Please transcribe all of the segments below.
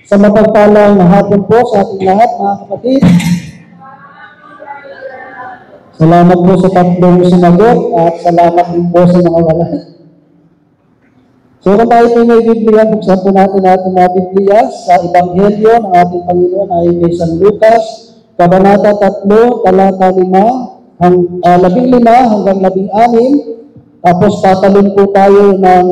Sa mapagpalang na hapon po sa ating lahat, mga kapatid. Salamat po sa tatlong sinagot at salamat din po sa mga wala. So kung tayo po may Biblia, buksan po natin ating mga Biblia sa Ebanghelyo ng ating Panginoon ay kay San Lucas, Kabanata 3, talata 15 hanggang 16. Tapos tatalon po tayo ng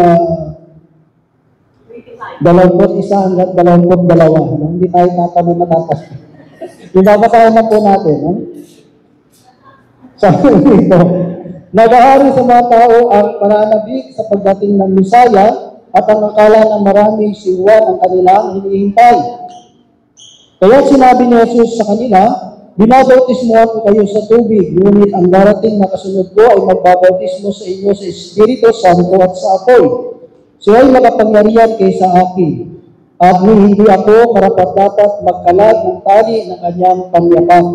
21 hanggang 22. Hindi tayo tatanong matatas. Ibabatayan na po natin. Sabi dito, nag-ahari sa mga tao ang pananabik sa pagdating ng Misaya at ang akala ng marami si Juan ang kanilang hinihintay. Kaya sinabi ni Jesus sa kanila, binabautismohan ko kayo sa tubig, ngunit ang darating na kasunod ko ay magbabautismo sa inyo sa Espiritu Santo at sa apoy. Siya ay makapangyarihan kaysa akin, at hindi ako karapat-dapat magkalat ng tali ng kanyang pangyapak.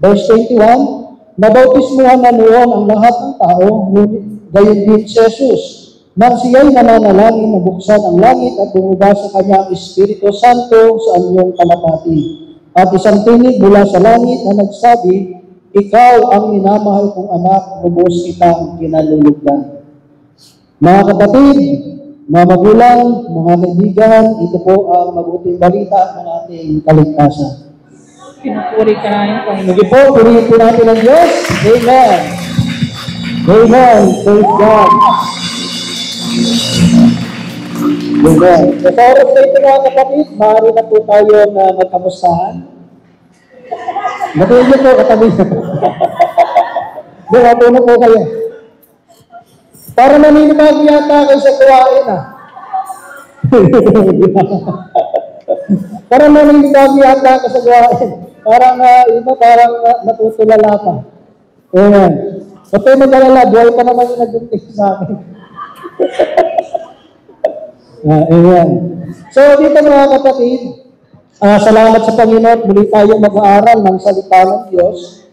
Verse 21, nabautismuhan na noon ang lahat ng tao, ngunit gayon din si Jesus. Nang siya'y nananalangin na buksan ang langit at bumaba sa kanyang Espiritu Santo sa anyong kalapati. At isang tinig mula sa langit na nagsabi, ikaw ang minamahal kong anak, lubos kitang kinalulugdan. Mga kapatid, mga magulang, mga kaibigan, ito po ang mabuting balita ng ating kaligtasan. Pinupuri ka namin, Panginoon. Sige po, purihin po natin ang Diyos. Amen. Amen. Praise God. Amen. So, sa oras na ito mga kapatid, maaari na po tayo na magkamustahan. Natuloy niyo po, katabi niyo. Bukato na po kayo. Para naninimag yata kayo sa kuwain, Para naninimag yata kayo sa kuwain. Parang natutulala pa. Amen. At tayo mag-alala, buhay pa naman yung nag-untik sa akin. Amen. So, dito mga kapatid, salamat sa Panginoon, muli tayo mag-aaral ng salita ng Diyos.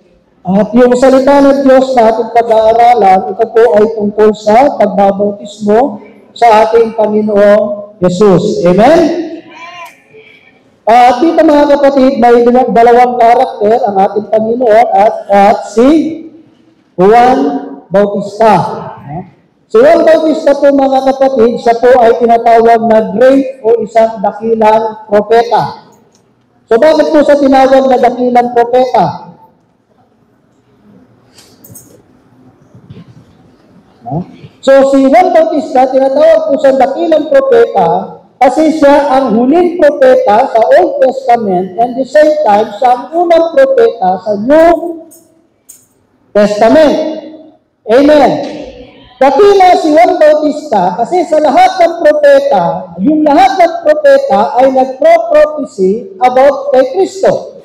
At yung salita ng Diyos na ating pag-aaralan, ito po ay tungkol sa pagbabautismo sa ating Panginoong Jesus. Amen? At dito mga kapatid, may dalawang karakter ang ating Panginoon at si Juan Bautista. Si Juan Bautista po mga kapatid, siya po ay tinatawag na great o isang dakilang propeta. So bakit po siya tinawag na dakilang propeta? So si Juan Bautista, tinatawag po siyang dakilang propeta kasi siya ang huling propeta sa Old Testament and the same time, siya ang unang propeta sa New Testament. Amen. Dakila si Juan Bautista kasi sa lahat ng propeta, yung lahat ng propeta ay nagpro-prophecy about kay Kristo.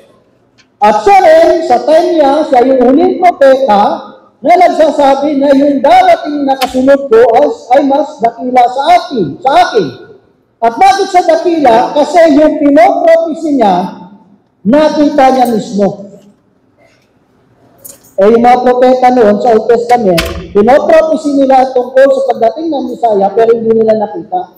At siya rin, sa time niya, siya yung huling propeta na nagsasabi na yung darating na kasunod ko ay mas dakila sa akin. At bakit siya dakila? Kasi yung pinoprophecy niya, nakita niya mismo. Yung mga propeta noon sa Old Testament, pinoprophecy nila tungkol sa pagdating ng Misaya, pero hindi nila nakita.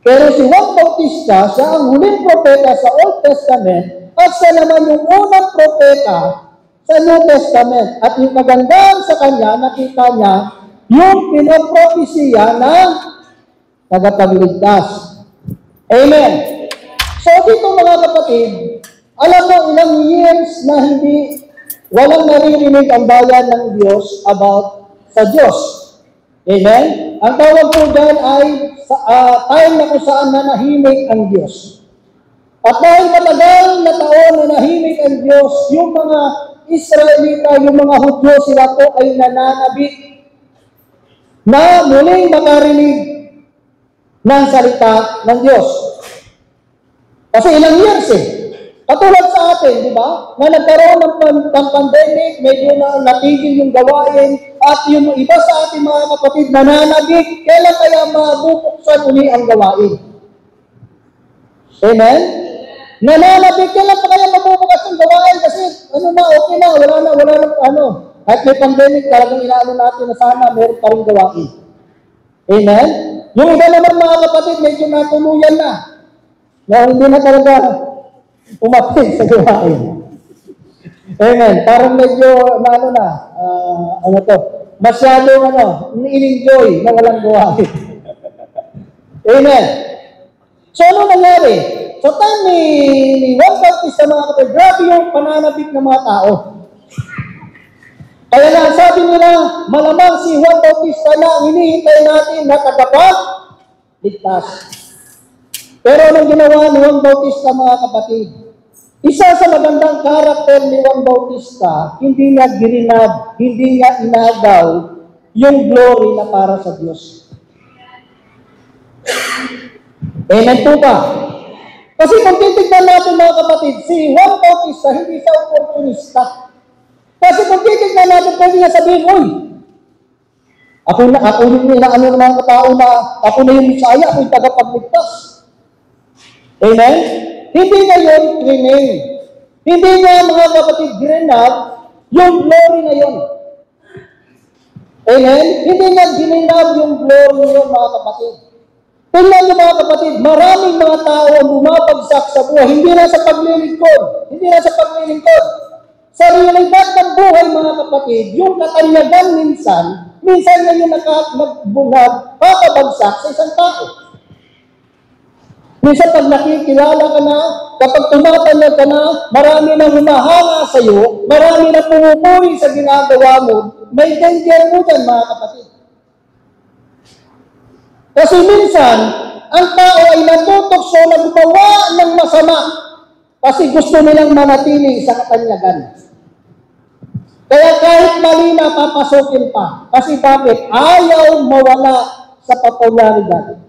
Pero si Juan Bautista, siya ang huling propeta sa Old Testament, at siya naman yung unang propeta sa New Testament. At yung magandang sa kanya, nakita niya yung pinopropesya ng tagapagligtas. Amen. So dito mga kapatid, alam mo ilang years na walang naririnig ang bayan ng Diyos about sa Diyos. Amen. Ang tawag po dyan ay time na kung saan nanahimik ang Diyos. At dahil matagal na taon na nahimik ang Diyos, yung mga Israelita, yung mga Hudyo, sila po ay nananabik na muling makarinig ng salita ng Diyos. Kasi ilang years Katulad sa atin, di ba? Na nagkaroon ng pandemic, medyo na natigil yung gawain, at yung iba sa ating mga kapatid nananabik, kailan kaya mabubuksan uli ang gawain? Amen? Nananabik, kailan pa kaya mabubukas ang gawain? Kasi okay na, wala na, Kahit may pandemic, talagang inaano natin na sana meron pa rin gawain. Amen? Yung iba naman mga kapatid, medyo natuluyan na. Na hindi na talaga umapil sa gawain. Amen. Parang medyo, masyadong in-enjoy na walang gawain. Amen. So, ano nangyari? So, time ni Juan Bautista, mga kapatid, grabe yung pananabik ng mga tao. Kaya nga, sabi nila, malamang si Juan Bautista na hinihintay natin na tagapagligtas. Pero anong ginawa ni Juan Bautista, mga kapatid? Isa sa magandang karakter ni Juan Bautista, hindi niya girinab, hindi niya inagaw yung glory na para sa Diyos. Amen po ba? Kasi kung titignan natin, mga kapatid, si Juan Bautista, hindi siya opportunista. Kasi kung titignan natin, pwede niya sabihin, uy, ako yung inaano ng mga tao na ako na yung Messiah, ako yung tagapagligtas. Amen? Hindi niya yun remain. Hindi niya, mga kapatid, grinab yung glory na yun. Amen? Hindi niya grinab yung glory na yun, mga kapatid. Tingnan niyo, mga kapatid, maraming mga tao ang bumabagsak sa buhay, hindi na sa paglilingkod. Hindi na sa paglilingkod. Sa realidad ng buhay, mga kapatid, yung katanyagan minsan na yung nagbungad, papabagsak sa isang tao. Minsan pag nakikilala ka na, kapag tumatanda ka na, marami na humahanga sa iyo, marami na pumupuri sa ginagawa mo, may danger mo dyan, mga kapatid. Kasi minsan, ang tao ay natutokso na gumawa ng masama kasi gusto nilang manatili sa katanyagan. Kaya kahit mali na, papasukin pa. Kasi bakit? Ayaw mawala sa popularidad.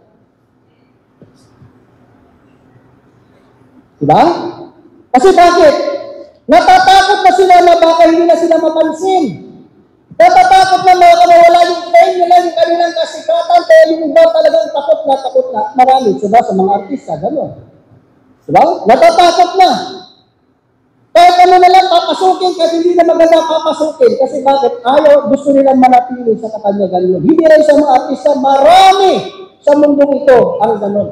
Diba? Kasi bakit? Natatakot na sila na baka hindi na sila mapansin. Natatakot na mawala yung fame nila, yung kanilang kasikatan, kaya yung iba talagang takot na. Marami, diba? Sa mga artista, gano'n. Diba? Natatakot na. Kahit ano na lang, papasukin, kasi hindi na maganda papasukin. Kasi bakit? Ayaw, gusto nilang manatili sa katanyagan yun. Hindi rin sa mga artista, marami sa mundong ito ang gano'n.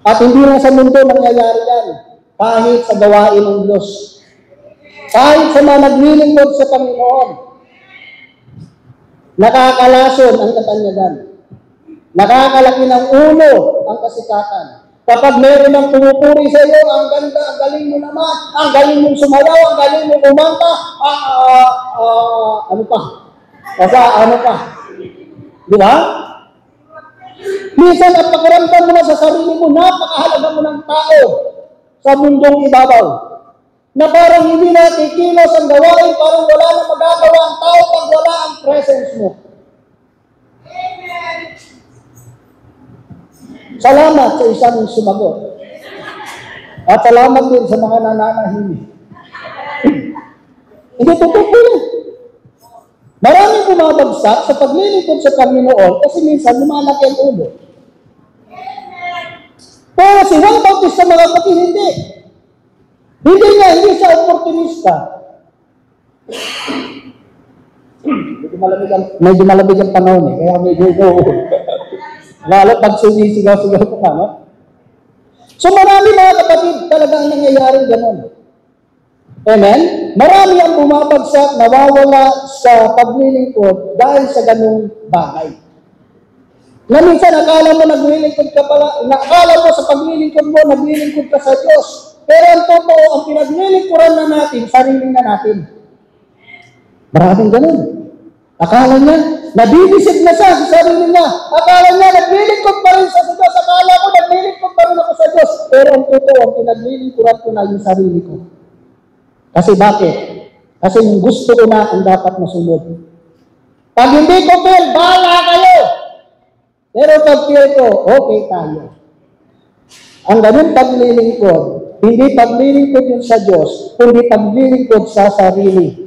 At hindi lang sa mundo nangyayari yan. Kahit sa gawain ng Diyos. Kahit sa mga naglilingkod sa Panginoon. Nakakalason ang katanyagan. Nakakalaki ng ulo ang kasikatan. Kapag meron ng pumupuri sa iyo, ang ganda, ang galing mo naman, ang galing mong sumayaw, ang galing mong umanta, ano pa? Di ba? Minsan at pakiramdam mo na sa sarili mo, napakahalaga mo ng tao sa mundong ibabaw. Na parang hindi na kikilos ang gawain, parang wala na magagawa ang tao pag wala ang presence mo. Salamat sa isang sumagot. At salamat din sa mga nananahimik. Hindi totoo yun. Maraming bumabagsak sa paglilingkod sa Panginoon kasi minsan lumalaki ang ulo. Pero si Juan Bautista, mga kapatid, hindi. Hindi siya opportunista. Medyo malamig ang panahon eh, kaya medyo lalo pag sumisigaw-sigaw ko ka, no? So marami, mga kapatid, talagang nangyayari gano'n. Amen? Marami ang bumabagsak, nawawala sa paglilingkod dahil sa ganung bagay. Na minsan, akala mo naglilingkod ka pala, akala mo sa paglilingkod mo, naglilingkod ka sa Diyos. Pero ang totoo, ang pinaglilingkuran na natin, sarili na natin. Maraming ganun. Akala niya, nabibisit na siya sa sarili niya. Akala niya, naglilingkod pa rin sa Diyos. Akala ko, naglilingkod pa rin ako sa Diyos. Pero ang totoo, ang pinaglilingkuran ko na yung sarili ko. Kasi bakit? Kasi yung gusto ko na ang dapat masunod. Pag hindi ko feel, bahala kayo. Pero pag feel ko, okay tayo. Ang ganun paglilingkod, hindi paglilingkod yun sa Diyos, kundi paglilingkod sa sarili.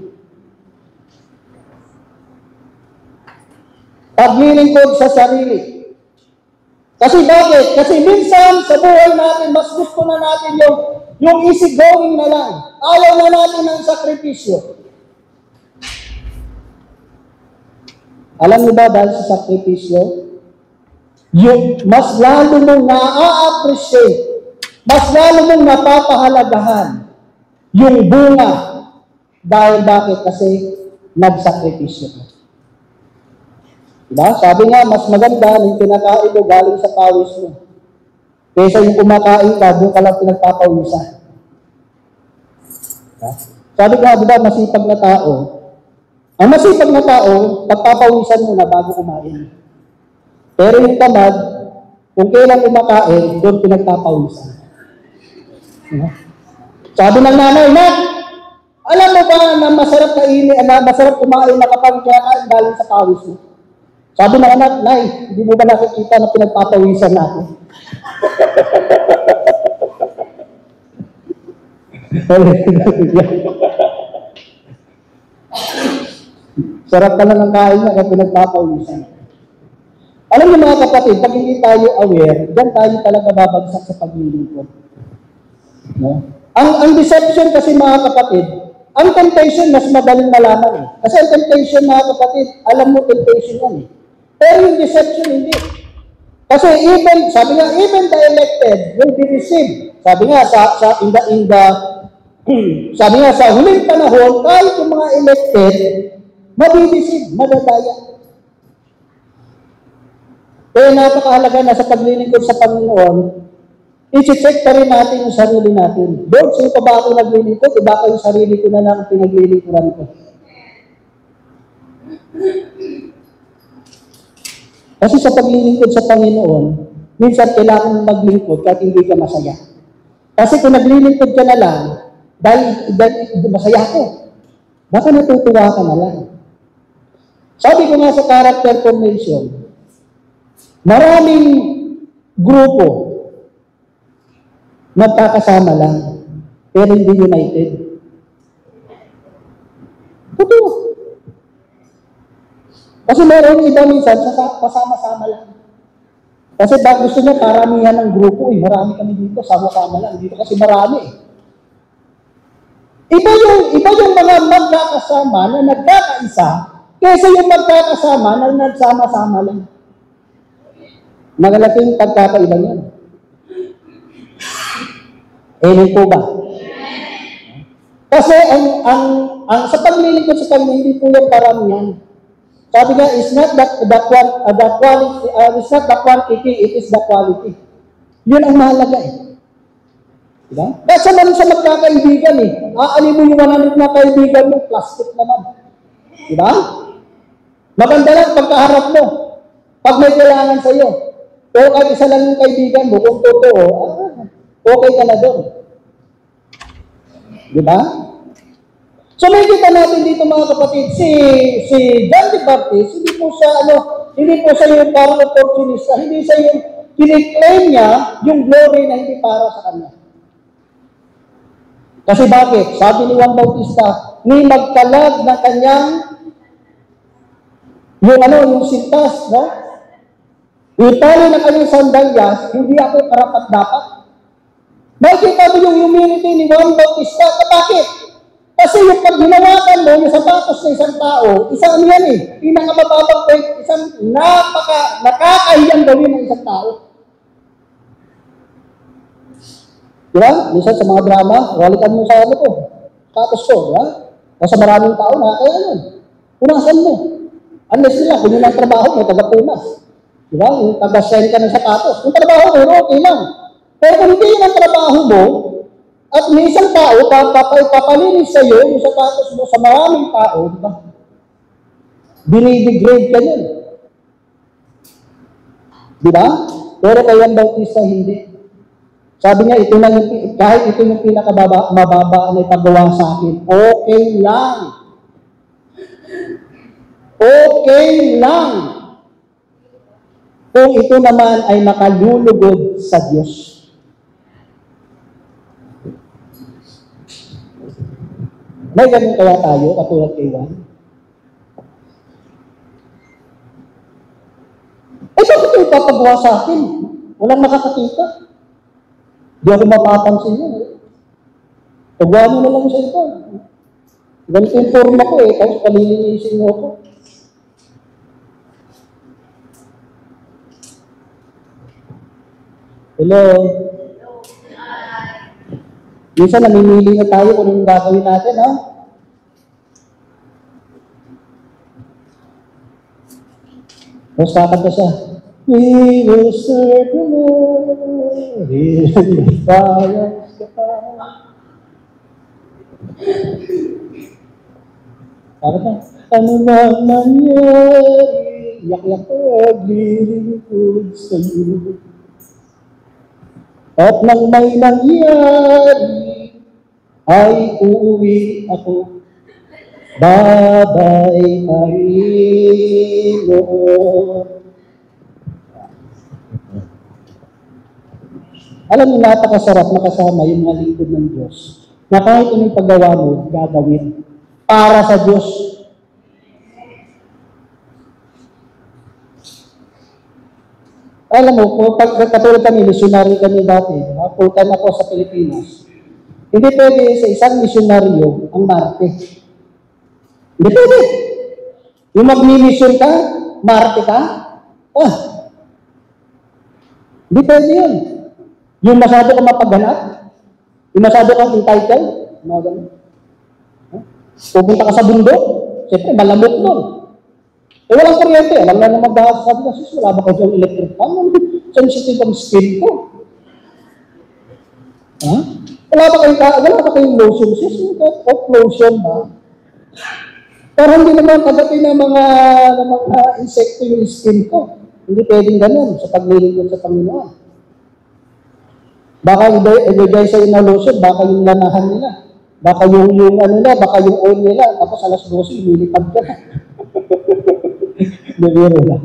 Paglilingkod sa sarili. Kasi bakit? Kasi minsan sa buhay natin, mas gusto na natin yung easy going na lang. Ayaw na natin ng sakripisyo. Alam niyo ba dahil sa sakripisyo, yung mas lalo mong na-appreciate, mas lalo mong napapahalagahan yung bunga. Dahil bakit? Kasi nagsakripisyo ka. Diba? Sabi nga, mas maganda yung kinakain mo galing sa pawis mo. Kaysa yung kumakain ka, doon ka lang pinagpapawisan. Diba? Sabi nga, diba, masipag na tao. Ang masipag na tao, pagpapawisan mo na bago kumain. Pero yung tamad, kung kailan kumakain, doon pinagpapawisan. Diba? Sabi ng nanay, "Nak, alam mo ba na masarap kainin, na masarap kumain na kapag kinakain galing sa pawis mo?" Sabi ng anak, "Nay, hindi mo ba nakikita na pinagpapawisan natin?" Sarap ka lang ng kain na kaya pinagpapawisan. Alam niyo mga kapatid, pag hindi tayo aware, diyan tayo talaga babagsak sa paglilingkod. No? Ang deception kasi mga kapatid, ang temptation mas madaling malaman eh. Kasi ang temptation mga kapatid, alam mo temptation yan eh. Pero yung deception hindi. Kasi even, sabi nga, even the elected will be deceived. Sabi nga, sabi nga, sa huling panahon, kahit yung mga elected, mabibisig, madadaya. Kaya napakahalaga na sa paglilingkod sa Panginoon, i-check pa rin natin yung sarili natin. Lord, sino pa ba ako naglilingkod? Iba ka yung sarili ko na lang pinaglilingkuran ko. Kasi sa paglilingkod sa Panginoon, minsan kailangan maglingkod kahit hindi ka masaya. Kasi kung naglilingkod ka na lang, dahil masaya ko, baka natutuwa ka na lang. Sabi ko nga sa character formation, maraming grupo nagkakasama lang, pero hindi united. Totoo. Kasi meron iba minsan, kasama-sama lang. Kasi gusto niya paramihan ng grupo, marami kami dito, sama-sama lang. Dito kasi marami. Iba yung mga magkakasama na nagkakaisa, kaysa yung magkakasama na nagsama-sama lang. Magalaking pagkakaiba niyan. Amen po ba? Kasi ang sa paglilingkod sa Panginoon, hindi po yung karamihan. Sabi nga, it's not it's not the quantity, it is the quality. Yun ang mahalaga eh. Diba? Kasi naman sa magkakaibigan eh. Aanin mo yung 100 na kaibigan mo, plastic naman. Diba? Maganda lang pagkaharap mo. Pag may kailangan sa'yo. Pero kahit isa lang yung kaibigan mo, kung totoo, okay ka na doon. Diba? So may kita natin dito mga kapatid, si John the Baptist, hindi po siya yung parang opportunista, hindi siya yung kiniklaim niya yung glory na hindi para sa kanya. Kasi bakit? Sabi ni Juan Bautista, ni magkalag ng kanyang yung sintas, no? Itali na kanyang sandalyas, hindi ako karapat-dapat. Bakit mo yung humility ni Juan Bautista? Bakit? Kasi yung pag hinawakan mo, yung sapatos ng isang tao, isang yan eh, pinakamababang point, isang nakakahiyang gawin ng isang tao. Diba? Minsan sa mga drama, walikan mo sa sapatos ko, diba? Kasi maraming tao na, kaya nun, punasan mo. Unless nila, kung yun ang trabaho mo, taga-punas. Diba? Yung taga-send ka ng sapatos. Yung trabaho mo, okay lang. Pero kung hindi yun ang trabaho mo, at may isang tao, papalinis sa iyo, yung sapatos mo sa maraming tao, diba? Binidegrade ka yun. Diba? Pero kay Juan Bautista, hindi. Sabi niya, kahit ito yung pinakamababa na ipagawa sa akin, okay lang. Okay lang. Kung ito naman ay makalulugod sa Diyos. May ganun kaya tayo, katulad kay Juan? Bakit ito ipapagawa sa akin? Walang makakakita. Di ako mapapansin yun. Pagawa mo na lang sa ito. Ganito yung forma ko tapos palilinisin mo ako. Hello? Minsan namimili na tayo kung anong gagawin natin, ha? Tapos kakanta siya, we will serve the Lord in the fire of the fire. Kakanta, ano man nangyari, yak-yak paglilingkod sa iyo. At nang may nangyari, ay uuwi ako. Babay Panginoon. Alam mo, napakasarap makasama yung mga lingkod ng Diyos na kahit anong paggawa mo, gagawin para sa Diyos. Alam mo, pag katulad kami, missionary kami dati, full-time ako sa Pilipinas. Hindi pwede sa isang misyonaryo ang Marte. Hindi pwede. Yung magmi-mission ka, Marte ka, hindi pwede yun. Yung masyado ka mapaghanap, yung masyado kang entitled, mga ganun. Pupunta ka sa bundok, siyempre malamok nun. Walang kuryente, alam na naman bahas, sabi na, sis, wala ba kayo yung electric fan? Sensitive ang skin ko. Wala ba kayong lotion, sis? Off lotion ba? Pero hindi naman kagatin ng mga insekto yung skin ko. Hindi pwedeng ganun sa paglilingkod sa Panginoon. Baka ibigay sa na lotion, baka yung lanahan nila. Baka yung baka yung oil nila. Tapos alas 12, lumilipad ka na. Bibiro na.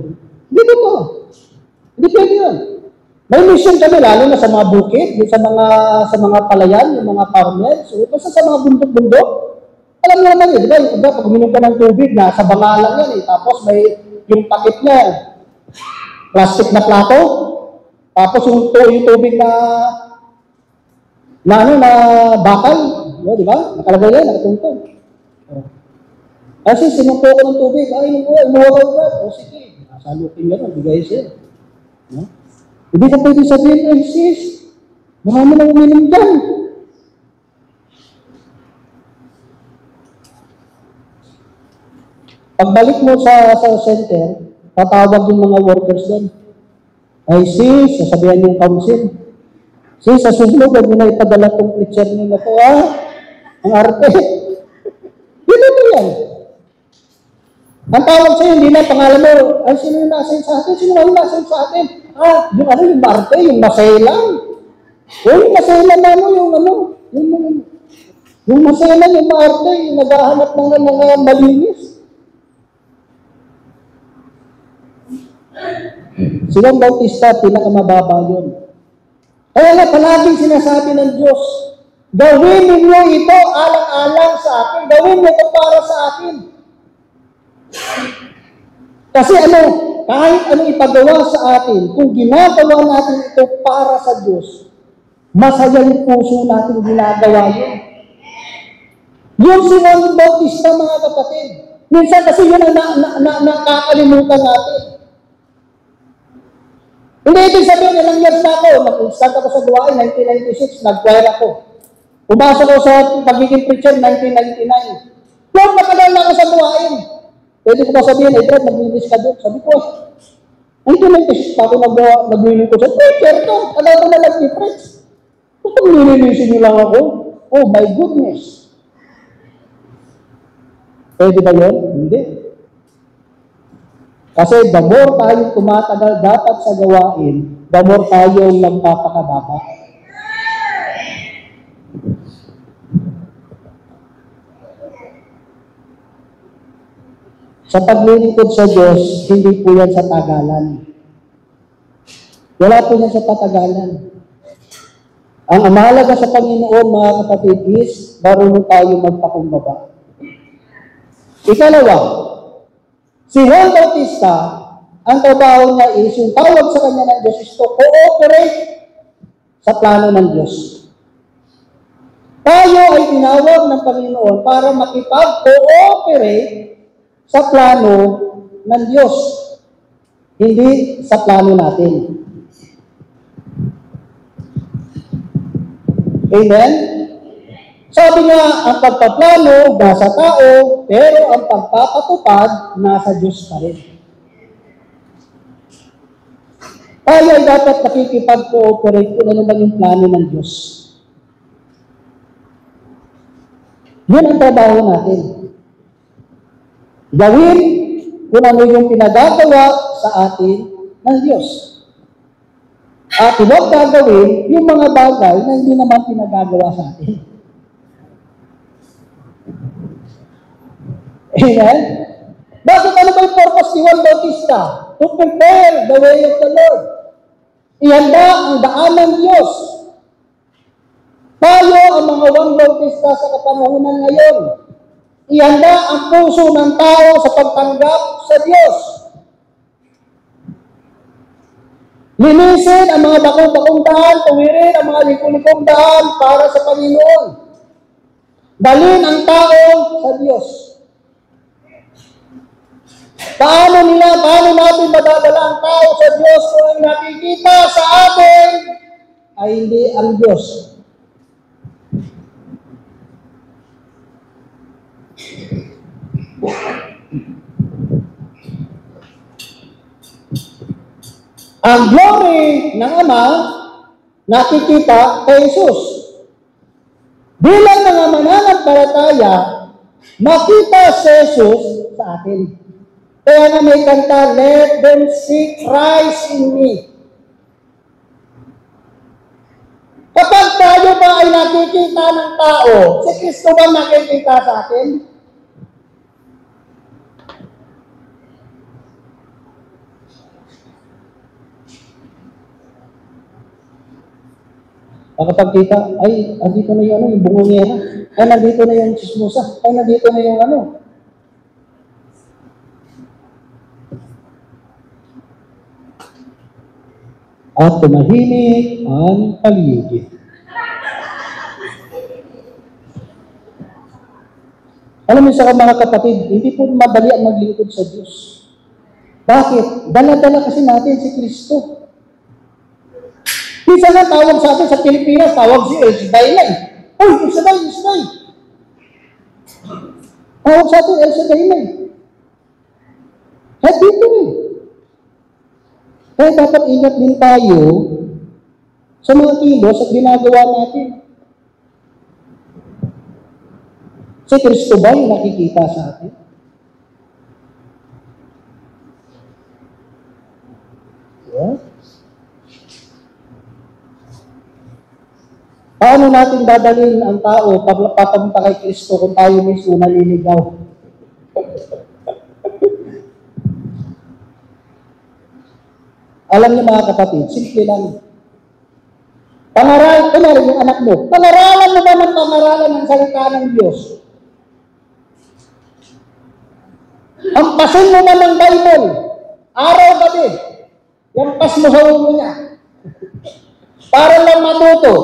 Hindi ko. Hindi pwede yun. May mission kami, lalo na sa mga bukid, sa mga palayan, yung mga farmers, basta sa mga bundok-bundok. Alam mo naman yun, di ba? Yung iba, pag uminom ka ng tubig, nasa banga lang yan eh. Tapos may yung takip niya, plastic na plato. Tapos yung tubig na bakal. Di ba? Nakalagay yan, nakatungtong. Kasi sinumpo ko ng tubig, inuha ko ba? O sige, nasalukin gano'n, bigay siya. Hindi ka pwede sabihin, ay sis, marami na uminom dyan. Pagbalik mo sa center, tatawag yung mga workers doon. Ay sis, sasabihan yung council. Sis, sa susunod, huwag mo na ipadala itong preacher niyo na ito, ang arte. Dito mo yan. Ang tawag sa'yo, hindi na pangalan mo, ay sino yung nasa sa atin? Sino yung nasa sa atin? Yung arte, yung maselang. Yung maselang na mo, yung maselang, yung maarte, yung naghahanap ng mga malinis. Silang Bautista, pinakamababa yun. Kaya nga, palaging sinasabi ng Diyos, gawin ninyo ito alang-alang sa akin. Gawin mo ito para sa akin. Kasi kahit ipagawa sa atin, kung ginagawa natin ito para sa Diyos, masaya yung puso natin ginagawa yun. Yung Silang Bautista, mga kapatid, minsan kasi yun ang nakakalimutan natin. Hindi ibig sabihin, ilang years na ako, nag-start ako sa gawain, 1996, nag-choir ako. Pumasok ako sa pagiging preacher, 1999. Lord, matagal na ako sa gawain. Pwede ko ba sabihin, Fred, maglinis ka doon? Sabi ko, 1996 pa ako naglinis ko sa preacher to. Tagal ko na nag-preach. Gusto mo nilinisin niyo lang ako? Oh my goodness. Pwede ba yun? Hindi. Kasi the more tayong tumatagal dapat sa gawain, the more tayong nagpapakababa. Sa paglilingkod sa Diyos, hindi po yan sa tagalan. Wala po yan sa patagalan. Ang mahalaga sa Panginoon, mga kapatid, is marunong tayo magpakumbaba. Ikalawa, si Juan Bautista, ang trabaho niya is, yung tawag sa kanya ng Diyos is to cooperate sa plano ng Diyos. Tayo ay tinawag ng Panginoon para makipag-cooperate sa plano ng Diyos, hindi sa plano natin. Amen? Sabi nga, ang pagpaplano nasa tao, pero ang pagpapatupad nasa Diyos pa rin. Tayo ay dapat nakikipag-cooperate kung ano ba yung plano ng Diyos. Yun ang trabaho natin. Gawin kung ano yung pinagagawa sa atin ng Diyos. At huwag gagawin yung mga bagay na hindi naman pinagagawa sa atin. Amen? Bakit ano ba yung purpose ni Juan Bautista? To prepare the way of the Lord. Ihanda ang daan ng Diyos. Tayo ang mga Juan Bautista sa kapanahunan ngayon. Ihanda ang puso ng tao sa pagtanggap sa Diyos. Linisin ang mga bakong-bakong daan, tuwirin ang mga liku-likong daan para sa Panginoon. Dalhin ang tao sa Diyos. Paano natin madadala ang tao sa Diyos kung ang nakikita sa atin ay hindi ang Diyos? Ang glory ng Ama nakikita kay Jesus. Bilang mga mananampalataya, makita si Jesus sa atin. Kaya nga may kanta, let them see Christ in me. Kapag tayo ba ay nakikita ng tao, si Kristo ba nakikita sa atin? Kapag kita, ay, andito na yung bungongera. Ay, nandito na yung chismosa. Ay, nandito na yung At tumahimik ang paligid. Alam mo sa mga kapatid, hindi po madali ang maglingkod sa Diyos. Bakit? Dala-dala kasi natin si Kristo. Isa nga tawag sa atin sa Pilipinas, tawag si El Shaddai na eh. Uy, El Shaddai. Tawag sa atin El Shaddai na eh. At dito eh. Kaya dapat ingat din tayo sa mga kilos at ginagawa natin. Si Kristo ba yung nakikita sa atin? Yeah. Paano natin dadalhin ang tao papunta kay Kristo kung tayo mismo naliligaw? Alam niyo mga kapatid, simple lang. Kunwari yung anak mo, pangaralan mo ba ng pangaralan ng salita ng Diyos? Ang pasin mo ba ng Bible? Araw-gabi. Yung pas mo sa ulo niya. Para lang matuto.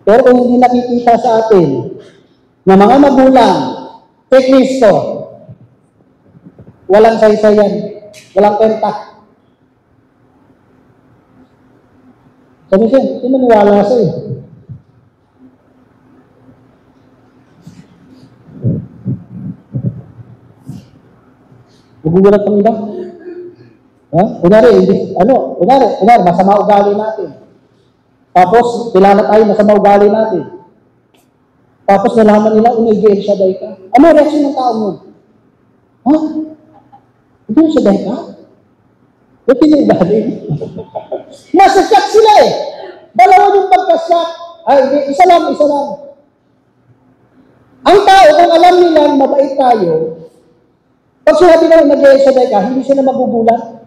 Pero kung hindi nakikita sa atin na mga magulang, kay Kristo, walang saysayan, walang kwenta. Sabi siya, hindi maniwala sa'yo. Magugulat kang iba. Kunwari, masama ugali natin. Tapos, kilala tayo, masama ugali natin. Tapos, nalaman nila, El Shaddai ka. Ano reaksyon ng tao mo? El Shaddai ka? Ba't tinigaling? Masasyak sila eh. Dalawa yung pagkasyak. Ay, isa lang. Ang tao, kung alam nila mabait tayo, pag sinabi na El Shaddai ka, hindi sila magugulat.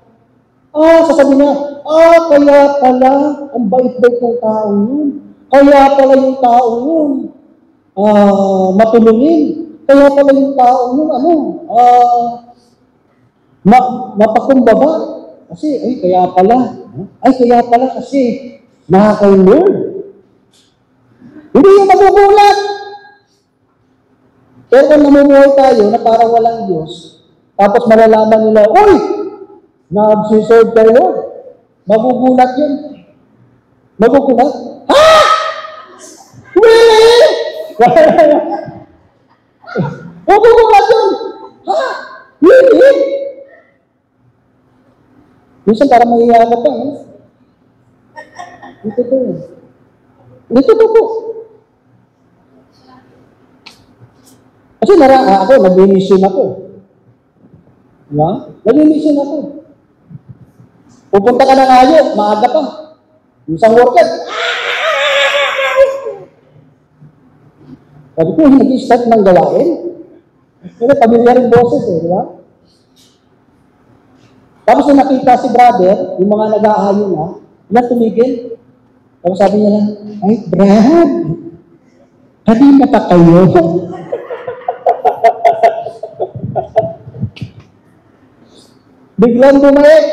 Sasabihin niya, kaya pala, ang bait-bait ng tao yun. Kaya pala yung tao yun, matulungin. Kaya pala yung tao yun, mapakumbaba. Kasi, kaya pala kasi, nakaka-learn. Hindi yung magugulat. Pero kung namumuhay tayo na parang walang Diyos, tapos malalaman nila, nag-serve kayo, magugulat yun. Magugulat? Ha? Really? Magugulat yun. Ha? Really? Minsan parang mahihiya ka pa. Dito to. Dito to po. Kasi ako, nag-mission ako. Diba? Nag-mission ako. Pupunta ka ng ayo, maaga pa. Isang worker. Sabi ko, nag-start ng gawain. Pero pamilya rin boses eh, di ba? Tapos nung nakita si brother, yung mga nag-aayo na, wala tumigil. Tapos sabi niya lang, ay Brad, kanina pa kayo. Biglang bumalik.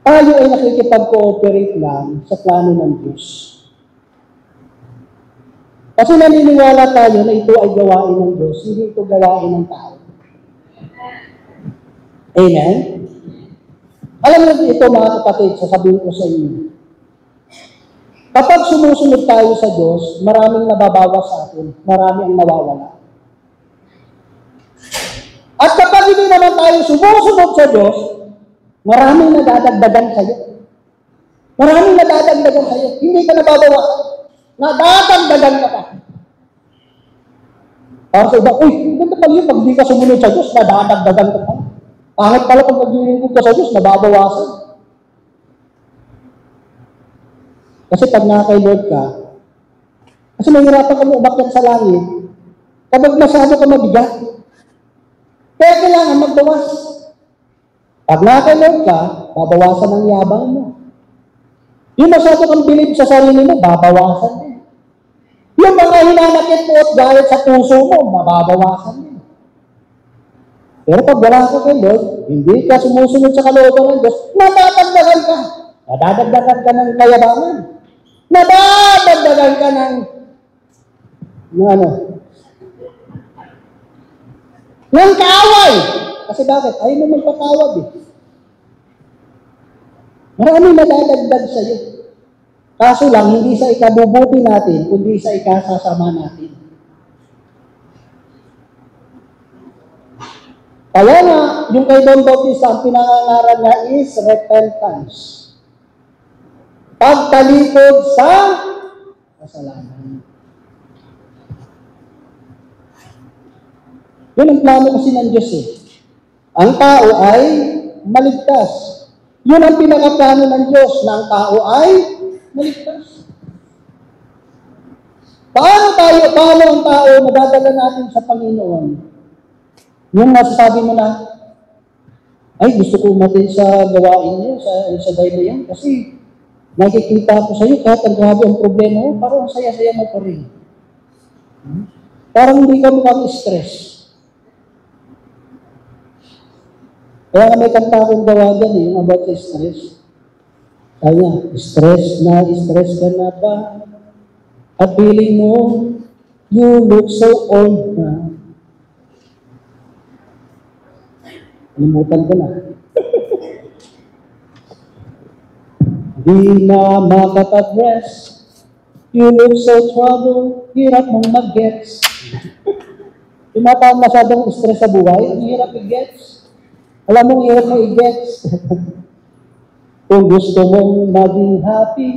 Tayo ay nakikipag-cooperate lang sa plano ng Diyos. Kasi naniniwala tayo na ito ay gawain ng Diyos, hindi ito gawain ng tao. Amen? Alam niyo ito mga kapatid, sasabihin ko sa inyo. Kapag sumusunod tayo sa Diyos, maraming nababawas sa atin, marami ang nawawala. At kapag hindi naman tayo sumusunod sa Diyos, maraming nadadagdagan sa'yo. Maraming nadadagdagan sa'yo. Hindi ka nababawas. Nadadagdagan ka pa. Para sa iba, uy, ganda pala yun, pag di ka sumunod sa Diyos, nadadagdagan ka pa. Kahit pala pag naglilingkod ka sa Diyos, nababawasan. Kasi pag nakakay Lord ka, kasi mahirapan ka mo umakyat sa langit, kapag masyado ka mabigat, kaya kailangan magbawas. Pag nakakay Lord ka, babawasan ang yabang mo. Yung masyado kang bilib sa sarili mo, babawasan mo. Yung mga hinanakit mo at galit sa puso mo, mababawasan mo. Pero pag wala ka kay Lord, hindi ka sumusunod sa kalooban ng Diyos, nadadagdagan ka. Nadadagdagan ka ng kayabangan. Nadadagdagan ka ng kaaway. Kasi bakit? Ayaw mo magpatawad eh. Maraming nadadagdag sa'yo. Kaso lang, hindi sa ikabubuti natin, kundi sa ikasasama natin. Kaya nga, yung kay Don Bautista, ang pinangangaral niya is repentance. Pagtalikod sa kasalanan. Yun ang plano kasi ng Diyos eh. Ang tao ay maligtas. Yun ang pinakaplano ng Diyos, na ang tao ay maligtas. Paano ang tao madadala natin sa Panginoon? Yung masasabi mo na, ay gusto ko umatin sa gawain niyo, sa day na yan, kasi nakikita ko sa iyo, kahit ang grabe ang problema mo, parang saya-saya mo pa rin. Parang hindi ka mukhang stress. Kaya nga may kanta akong gawa dyan yung about the stress. Kaya, stress ka na ba? At feeling mo, you look so old na. Limutan ko na. Di na makapag-rest. You look so troubled. Hirap mong mag-gets. Yung mga taong masyadong stress sa buhay, ang hirap i-gets. Alam mong hirap mo i-gets. Kung gusto mong maging happy,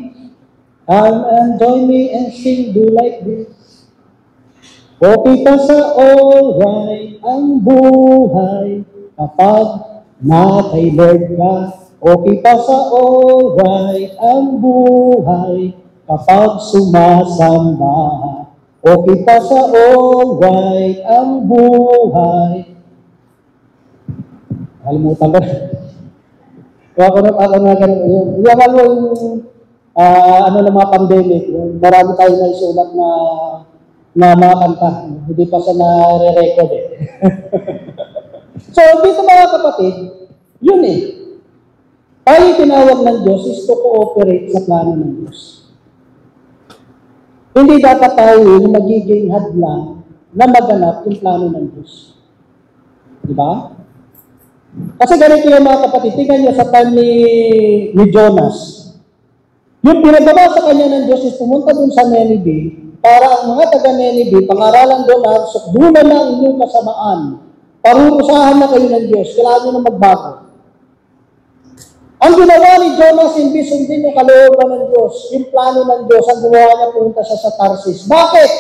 join me and sing, do like this. Okay pa sa alright ang buhay kapag nakay Lord ka. Okay pa sa alright ang buhay kapag sumasamba. Okay pa sa alright ang buhay. Kalimutan ko na. Kaya ako na ganun. Yung ng mga pandemic, marami tayo na isulat na mga kanta. Hindi pa sa nare-record eh. So, dito mga kapatid, yun eh. Tayo tinawag ng Diyos is to cooperate sa plano ng Diyos. Hindi dapat tayo yung magiging hadlang na maganap yung plano ng Diyos. Di ba? Kasi ganito yung mga kapatid, tingnan nyo sa time ni Jonas. Yung pinagawa sa kanya ng Diyos is pumunta dun sa Nineveh para ang mga taga Nineveh, pangaralan doon na sukdulan na ang inyong kasamaan. Parurusahan na kayo ng Diyos. Kailangan nyo na magbago. Ang ginawa ni Jonas, hindi sundin yung kalooban ng Diyos, yung plano ng Diyos, ang gumawa niya pumunta siya sa Tarsis. Bakit?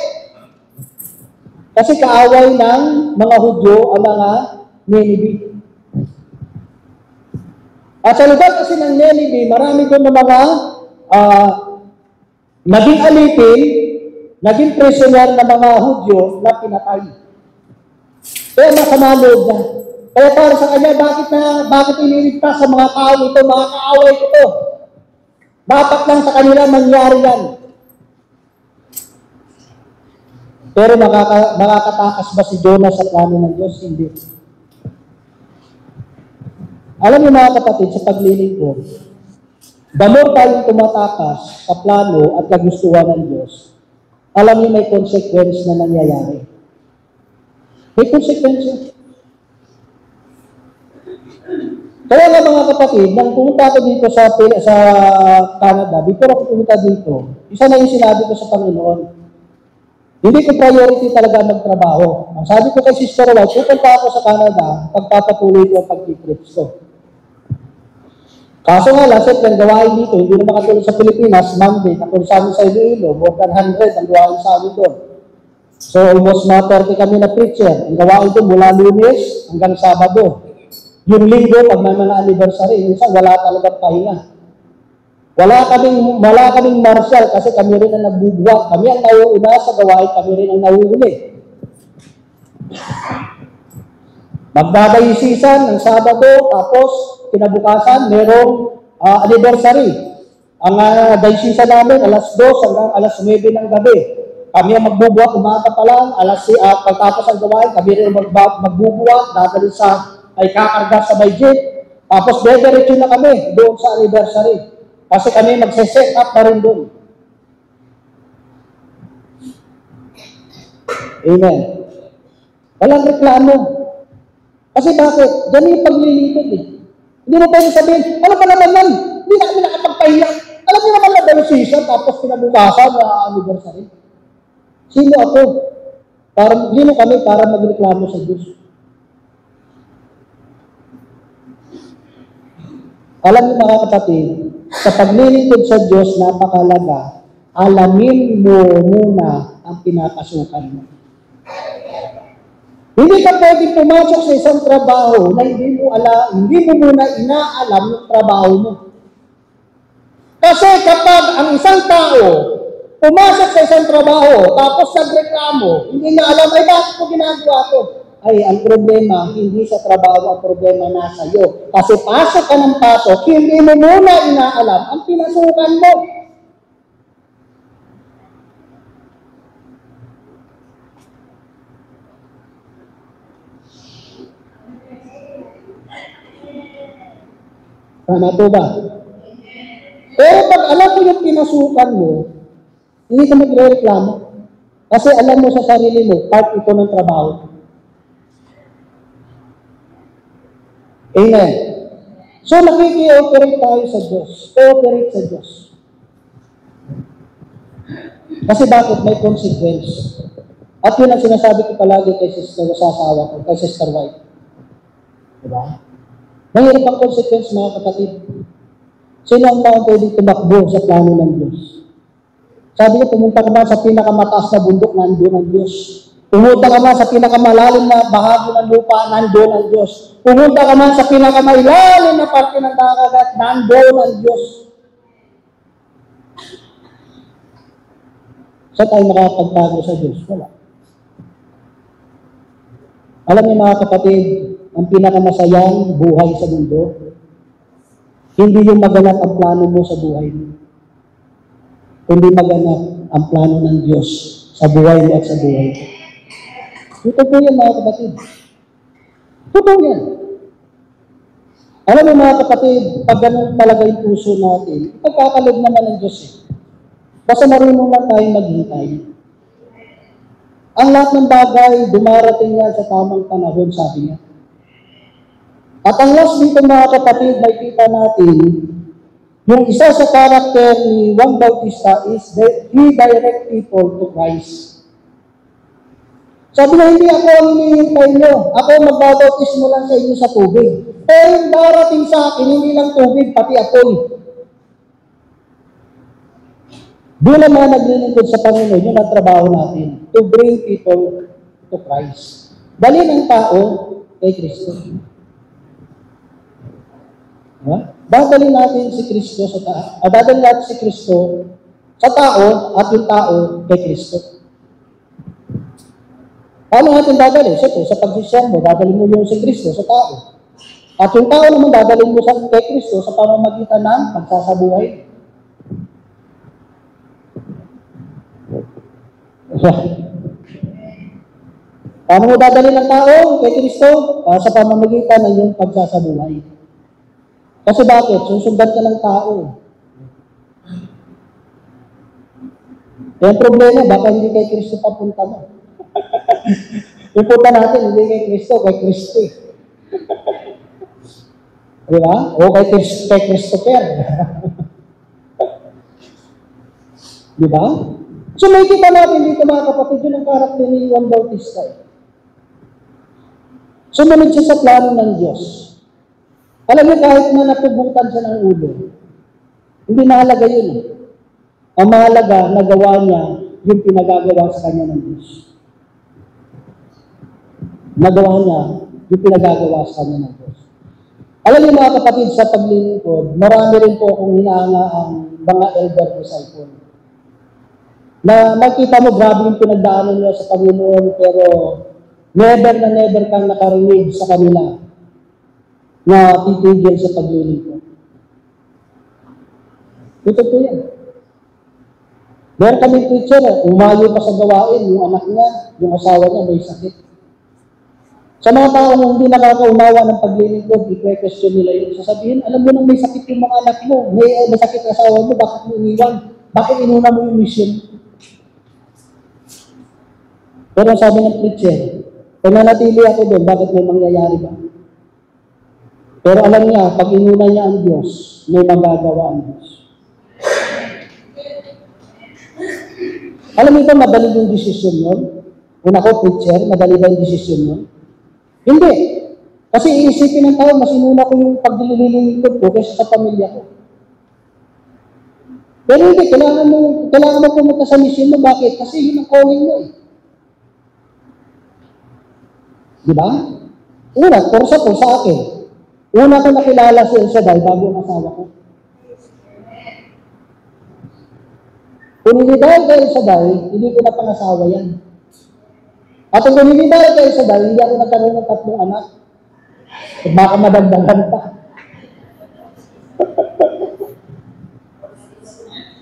Kasi kaaway ng mga Hudyo ang mga Nineveh. At sa lugar kasi ng Nineveh, marami doon na mga naging alipin, naging prisoner na mga Hudyo na pinatay. Kaya masama loob na. Kaya para sa kanya, bakit iniligtas sa mga tao ito, mga kaaway ito? Dapat lang sa kanila mangyari yan. Pero makakatakas ba si Jonas sa plano ng Diyos? Hindi. Alam niyo mga kapatid, sa paglilingkod, the more tayong tumatakas sa plano at kagustuhan ng Diyos, alam niyo may consequence na nangyayari. May consequence. Kaya nga mga kapatid, nang pumunta ako dito sa Canada, before ako pumunta dito, isa na yung sinabi ko sa Panginoon. Hindi ko priority talaga magtrabaho. Ang sabi ko kay Sister White, pupunta ako sa Canada, pagpapatuloy ko ang pag-trips ko. Kaso nga lang, siyempre, ang gawain dito, hindi na makatulog sa Pilipinas, Monday, nakon sa amin sa Iloilo, more than 100 ang gawain sa amin doon. So, almost na 30 kami na preacher. Ang gawain doon mula Lunes hanggang Sabado. Yung linggo, pag may mga anniversary, minsan wala talagang pahinga. Wala kaming martial kasi kami rin ang nagbubuhat. Kami ang nauuna sa gawain, kami rin ang nauuli. Magdadayisisan ng Sabado, tapos kinabukasan, merong anniversary. Ang dayisisan namin, alas 2 hanggang alas 9 ng gabi. Kami ang magbubuhat, umaga pa lang, pagtapos ang gawain, kami rin magbubuhat, dadali sa ay kakarga sa may jeep. Tapos dediretso na kami doon sa anniversary. Kasi kami magse-set up na rin doon. Amen. Walang reklamo. Kasi bakit? Diyan yung paglilipid eh. Hindi mo pwede sabihin, ano pa naman yan? Hindi na kami nakapagpahiya. Alam mo naman na dayosisyon tapos kinabukasan na anniversary. Sino ako? Sino kami para magreklamo sa Diyos? Alam niyo mga kapatid, sa paglilingkod sa Diyos, napakalaga, alamin mo muna ang pinapasukan mo. Hindi ka pwedeng pumasok sa isang trabaho na hindi mo muna inaalam yung trabaho mo. Kasi kapag ang isang tao pumasok sa isang trabaho, tapos nagreklamo, hindi na alam, ay bakit ko ginagawa to? Ay, ang problema, hindi sa trabaho, ang problema nasa iyo. Kasi pasok ka ng pasok, hindi mo muna inaalam ang pinasukan mo. Tama po ba? Pero pag alam mo yung pinasukan mo, hindi ka magre-reklamo. Kasi alam mo sa sarili mo, part ito ng trabaho. Amen. So, nakiki-operate tayo sa Diyos. Operate sa Diyos. Kasi bakit? May consequence. At yun ang sinasabi ko palagi kay Sister sa asawa ko, kay Sister White. Diba? Mahirap ang consequence, mga kapatid. Sino ang taong pwedeng tumakbo sa plano ng Diyos? Sabi niya, pumunta ka ba sa pinakamataas na bundok, nandoon ang Diyos. Pumunta ka man sa pinakamalalim na bahagi ng lupa, nandoon ang Diyos. Pumunta ka man sa pinakamailalim na parte ng dagat, nandoon ang Diyos. Saan tayo makapagtago sa Diyos? Wala. Alam niyo mga kapatid, ang pinakamasayang buhay sa mundo, hindi yung maganap ang plano mo sa buhay mo. Kundi maganap ang plano ng Diyos sa buhay mo at sa buhay mo. Totoo po yan mga kapatid. Totoo yan. Alam mo mga kapatid, pag ganun talaga yung puso natin, ipagkakalob naman ng Diyos eh. Basta marunong lang tayong maghintay. Ang lahat ng bagay, dumarating yan sa tamang panahon, sabi niya. At ang last dito mga kapatid, makikita natin, yung isa sa karakter ni Juan Bautista is that he direct people to Christ. Sabi na, hindi ako ang hinihintay nyo. Ako magbabautismo lang sa inyo sa tubig. Pero yung darating sa akin, hindi lang tubig, pati apoy. Doon ang mga naglilingkod sa Panginoon, yun ang trabaho natin, to bring people to Christ. Dali ng tao kay Kristo. Dadalhin natin si Kristo sa tao. Dadalhin natin si Kristo sa tao at yung tao kay Kristo. Paano natin dadalhin? Siyempre, sa pagsisyan mo, dadalhin mo yung si Kristo sa tao. At yung tao naman dadalhin mo kay Kristo sa pamamagitan ng pagsasabuhay. Paano mo dadalhin ng tao kay Kristo? Sa pamamagitan ng yung pagsasabuhay. Kasi bakit? Susundan ka ng tao. Yung problema, baka hindi kay Kristo papunta mo. Yung punta natin, hindi kay Kristo, kay Kristo. Di ba? O kay Christopher. Di ba? So may kita natin dito mga kapatid, yun ang karakter ni Juan Bautista. Sumunod siya sa plano ng Diyos. Alam niyo, kahit na natubutan siya ng ulo, hindi mahalaga yun. Ang mahalaga, nagawa niya yung pinagagawa sa kanya ng Diyos. Nagawa niya yung pinagagawa sa kanya ng Diyos. Alam niyo mga kapatid, sa paglilingkod, marami rin po akong hinaanga ang mga elder disciple. Na makita mo, grabe yung pinagdaanan niya sa Panginoon, pero never na never kang nakarinig sa kanila na titigil sa paglilingkod. Ito po yan. Meron kaming preacher, umayo pa sa gawain, yung anak niya, yung asawa niya may sakit. Sa mga taong hindi nakakaunawa ng paglilingkod, i-question nila yun. Sasabihin, alam mo nang may sakit yung mga anak mo, may sakit yung asawa mo, bakit mo iniwan? Bakit inuna mo yung mission? Pero sabi ng preacher, kung nanatili ako doon, bakit may mangyayari ba? Pero alam niya, pag inuna niya ang Diyos, may magagawa ang Diyos. Alam niyo ba, madali yung desisyon yun? Una ko, preacher, madali ba yung desisyon yun? Hindi. Kasi iisipin ng tao, mas inuna ko yung paglililingkod ko kaysa sa pamilya ko. Pero hindi, kailangan mo pumunta sa mission mo. Bakit? Kasi yun ang calling mo eh. Di ba? Una, kursa ko sa akin. Una ko nakilala si El Shaddai bago ang asawa ko. Kung hindi dahil kay El Shaddai, hindi ko na pangasawa yan. At kung hindi dahil kay El Shaddai, hindi ako nagkaroon ng 3 anak. At baka madagdagan pa.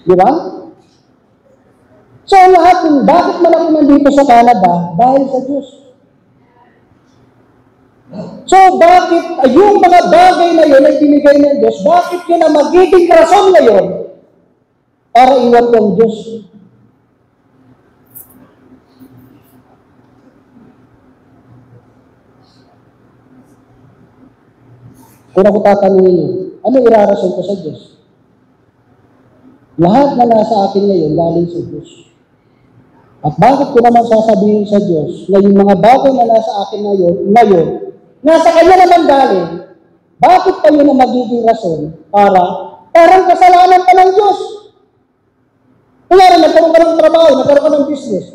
Di ba? So lahat yung bakit malaki nandito sa Canada? Dahil sa Diyos. So bakit yung mga bagay na yun ay binigay ng Diyos? Bakit yun ang magiging rason ngayon para iwan ng Diyos? Kung ako tatanungin niyo, ano irarason ko sa Diyos? Lahat na nasa akin ngayon galing sa Diyos. At bakit ko naman sasabihin sa Diyos na yung mga bagay na nasa akin ngayon nasa Kanya naman galing, bakit kayo na magiging rason para parang kasalanan ka ng Diyos? Kaya nagkaroon ka ng trabaho, nagkaroon ka ng business.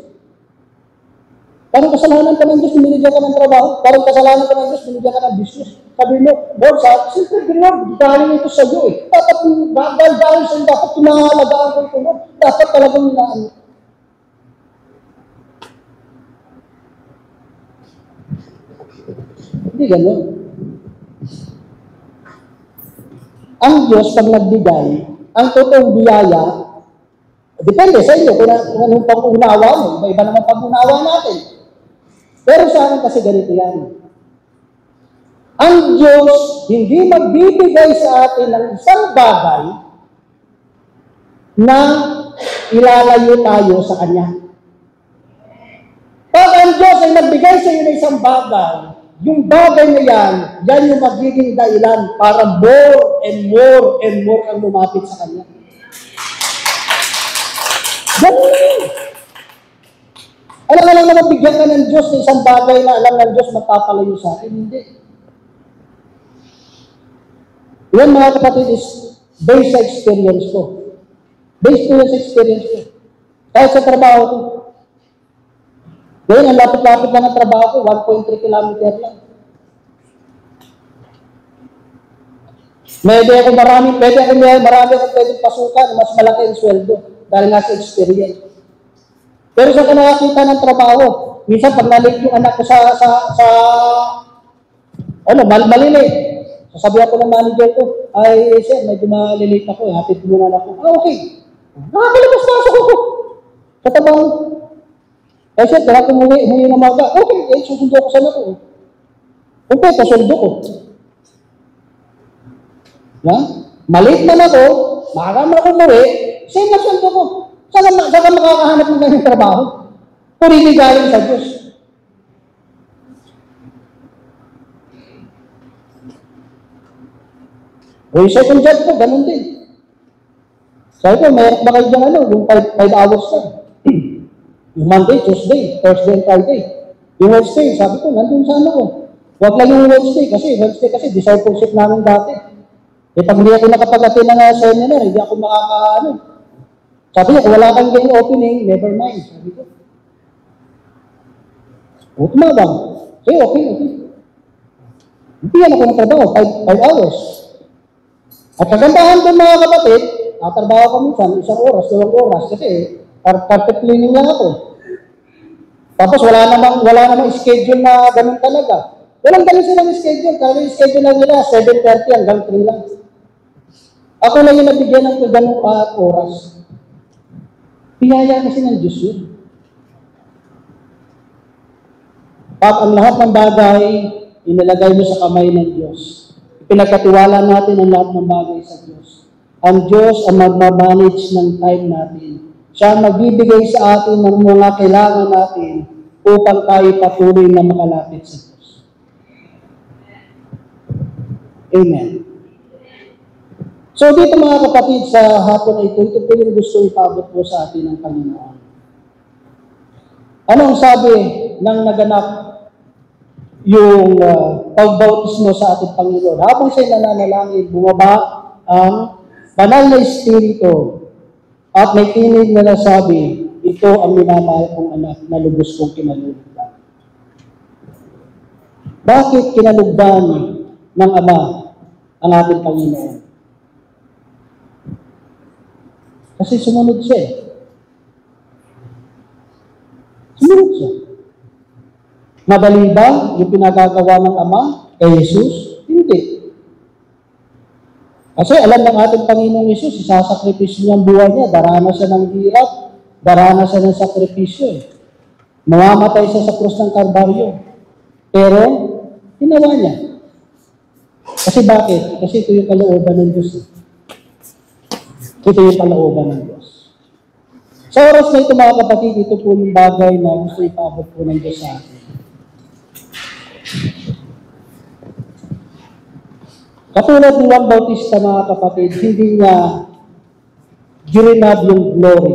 Parang kasalanan ka ng Diyos, binigyan ka ng trabaho. Parang kasalanan ka ng Diyos, binigyan ka ng business. Sabi mo, Lord, simple Lord, galing ito sa iyo eh. Dapat dahil sa iyo, dapat pinahalagaan ko ito, Lord. Dapat talagang hinaan. Hindi ganun. Ang Diyos, pag nagbigay, ang totoong biyaya, depende sa iyo kung anong pag-unawa mo. Iba naman pag-unawa natin. Pero sa akin kasi ganito yan. Ang Diyos hindi magbibigay sa atin ng isang bagay na ilalayo tayo sa Kanya. Pag ang Diyos ay nagbigay sa iyo ng isang bagay, yung bagay na yan yung magiging dahilan para more and more and more kang lumapit sa Kanya. Ganun. Alam nga lang naman, bigyan ka ng Diyos ng isang bagay na alam ng Diyos magpapalayo sa akin. Hindi. Yan mga kapatid is based sa experience ko. Based po sa experience ko. Kahit sa trabaho ko. Ngayon, ang lapit-lapit lang ang trabaho ko, 1.3 kilometer lang. Marami akong pwedeng pasukan, mas malaki ang sweldo dahil nga sa experience. Pero sa nakakita ng trabaho, minsan pag nalate yung anak ko malilate. Sasabihan ko ng manager ko, ay, sir, medyo malilate ako, hatid ko muna ako. Okay. Nakakalabas-pasok ako. Sa trabaho. Eh, sir, kaya kung umuwi na maga, okay, susundo ko sa anak ko. Okay, pasundo ko. Malate man ako, makakama ako umuwi, same na sundo ko. Saan ka makakahanap ng ganyan trabaho? Purili galing sa Diyos. Yung second job ko, ganun din. Sabi ko, mayroon ba kayo dyan yung 5 hours lang. Yung Monday, Tuesday, Thursday, and Friday. Yung Wednesday, sabi ko, nandun sa ko. Huwag lang yung Wednesday kasi discipleship namin dati. Pag hindi ako nakapag-attend ng seminar, hindi ako Sabi niya, kung wala kang game opening, never mind. Sabi ko. Tumabang. Sige, okay. Hindi yan ako ng trabaho, 5 hours. At kagandahan doon mga kapatid, tatrabaho ko minsan, 1 oras, 2 oras, kasi carpet cleaning lang ako. Tapos wala namang schedule na ganun talaga. Walang ganun silang schedule. Talaga yung schedule lang nila, 7:30 hanggang 3 lang. Ako lang yung nabigyan ng ganung oras. Pinaya kasi ng Diyos yun. Ang lahat ng bagay, inilagay mo sa kamay ng Diyos. Pinagkatiwala natin ang lahat ng bagay sa Diyos. Ang Diyos ang magmamanage ng time natin. Siya ang magbibigay sa atin ng mga kailangan natin upang tayo patuloy na makalapit sa Diyos. Amen. So dito mga kapatid, sa hapon na ito po yung gusto ipabot po sa atin ng Panginoon. Ano ang sabi ng naganap yung pagbautismo sa ating Panginoon? Habang siya'y nananalangin, bumaba ang banal na Espiritu at may tinig na nasabi, ito ang minamahal kong anak na lubos kong kinalugdan. Bakit kinalugdan ng Ama ang ating Panginoon? Kasi sumunod siya. Sumunod siya. Madali ba yung pinagagawa ng Ama kay Jesus? Hindi. Kasi alam ng ating Panginoong Jesus, isasakripisyo niya ang buhay niya, daranas siya ng hirap, daranas siya ng sakripisyo. Mamamatay siya sa krus ng Kalbaryo. Pero, ginawa niya. Kasi bakit? Kasi ito yung kalooban ng Diyos. Ito yung kalooban ng Diyos. Sa oras na ito mga kapatid, ito po yung bagay na gusto ipabot po ng Diyos sa atin. Katulad ni Juan Bautista mga kapatid, hindi niya girinab yung glory.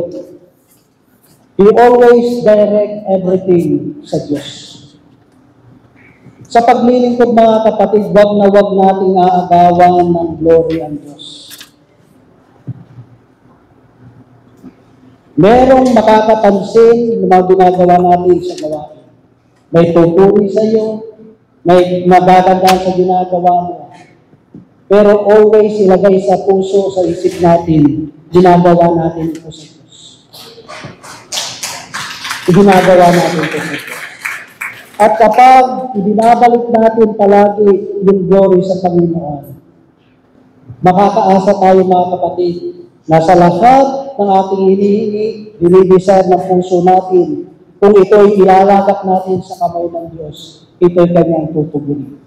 He always direct everything sa Diyos. Sa paglilingkod mga kapatid, wag na wag nating aagawan ng glory ang Diyos. Merong makakapansin na mga ginagawa natin sa gawain. May tuturi sa iyo, may nagagandaan sa ginagawa mo. Pero always ilagay sa puso, sa isip natin, ginagawa natin ito sa Diyos. Ginagawa natin ito sa Diyos. At kapag ibinabalik natin palagi yung glory sa Panginoon, makakaasa tayo mga kapatid, na sa lahat ng ating hinihingi, dinidesire ng puso natin, kung ito'y ilalagak natin sa kamay ng Diyos, ito'y kanyang tutugunin.